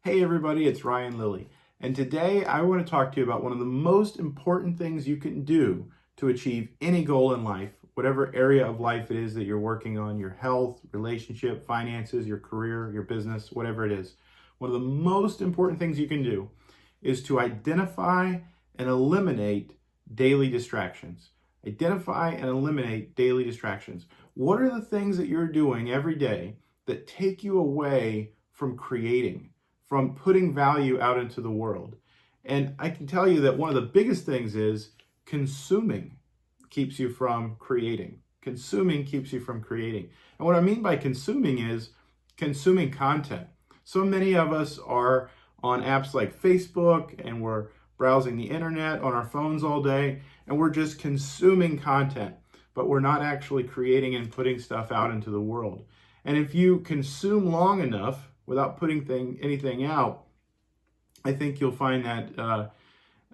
Hey everybody, it's Ryan Lilly, and today I want to talk to you about one of the most important things you can do to achieve any goal in life, whatever area of life it is that you're working on, your health, relationship, finances, your career, your business, whatever it is. One of the most important things you can do is to identify and eliminate daily distractions. Identify and eliminate daily distractions. What are the things that you're doing every day that take you away from creating, from putting value out into the world? And I can tell you that one of the biggest things is consuming keeps you from creating. Consuming keeps you from creating. And what I mean by consuming is consuming content. So many of us are on apps like Facebook and we're browsing the internet on our phones all day and we're just consuming content, but we're not actually creating and putting stuff out into the world. And if you consume long enough without putting anything out, I think you'll find that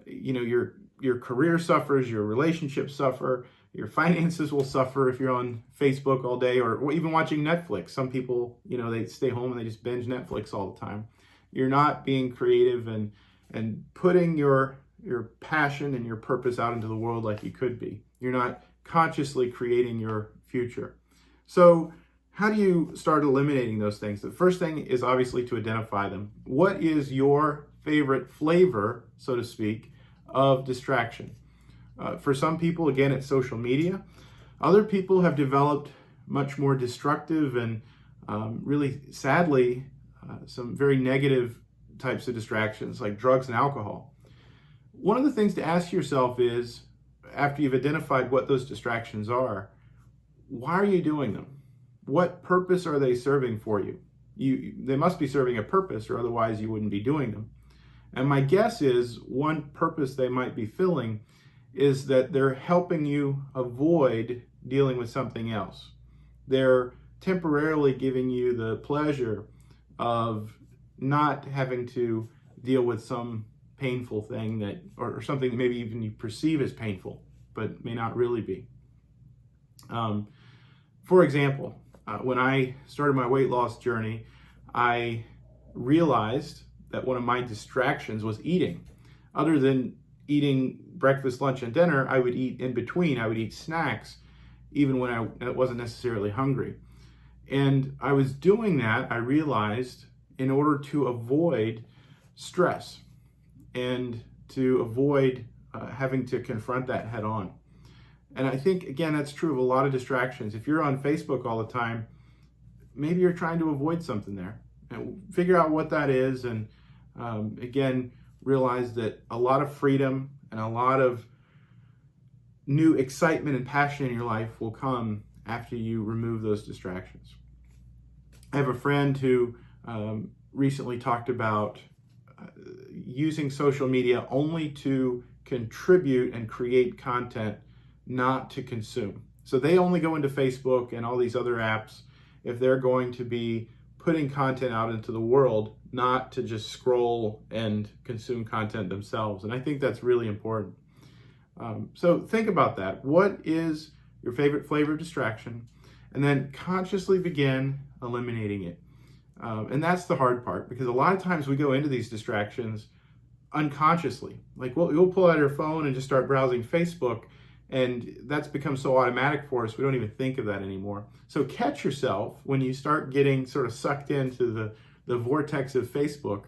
your career suffers, your relationships suffer, your finances will suffer if you're on Facebook all day or even watching Netflix. Some people, they stay home and they just binge Netflix all the time. You're not being creative and putting your passion and your purpose out into the world like you could be. You're not consciously creating your future. So how do you start eliminating those things? The first thing is obviously to identify them. What is your favorite flavor, so to speak, of distraction? For some people, again, it's social media. Other people have developed much more destructive and really sadly, some very negative types of distractions like drugs and alcohol. One of the things to ask yourself is, after you've identified what those distractions are, why are you doing them? What purpose are they serving for you? They must be serving a purpose, or otherwise you wouldn't be doing them. And my guess is one purpose they might be filling is that they're helping you avoid dealing with something else. They're temporarily giving you the pleasure of not having to deal with some painful thing or something that maybe even you perceive as painful, but may not really be. For example, when I started my weight loss journey, I realized that one of my distractions was eating. Other than eating breakfast, lunch, and dinner, I would eat in between. I would eat snacks, even when I wasn't necessarily hungry. And I was doing that, I realized, in order to avoid stress and to avoid having to confront that head on. And I think, again, that's true of a lot of distractions. If you're on Facebook all the time, maybe you're trying to avoid something there. And figure out what that is, and again, realize that a lot of freedom and a lot of new excitement and passion in your life will come after you remove those distractions. I have a friend who recently talked about using social media only to contribute and create content, not to consume. So they only go into Facebook and all these other apps if they're going to be putting content out into the world, not to just scroll and consume content themselves. And I think that's really important. So think about that. What is your favorite flavor of distraction? And then consciously begin eliminating it. And that's the hard part, because a lot of times we go into these distractions unconsciously. Like you'll pull out your phone and just start browsing Facebook, and that's become so automatic for us, we don't even think of that anymore. So catch yourself when you start getting sort of sucked into the vortex of Facebook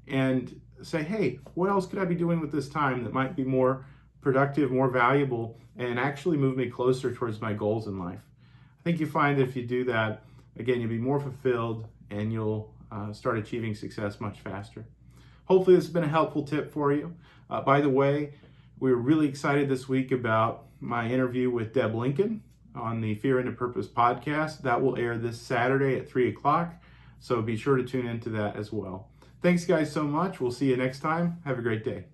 and say, hey, what else could I be doing with this time that might be more productive, more valuable, and actually move me closer towards my goals in life? I think you find that if you do that, again, you'll be more fulfilled and you'll start achieving success much faster. Hopefully this has been a helpful tip for you. By the way, we're really excited this week about my interview with Deb Lincoln on the Fear into Purpose podcast. That will air this Saturday at 3 o'clock. So be sure to tune into that as well. Thanks guys so much. We'll see you next time. Have a great day.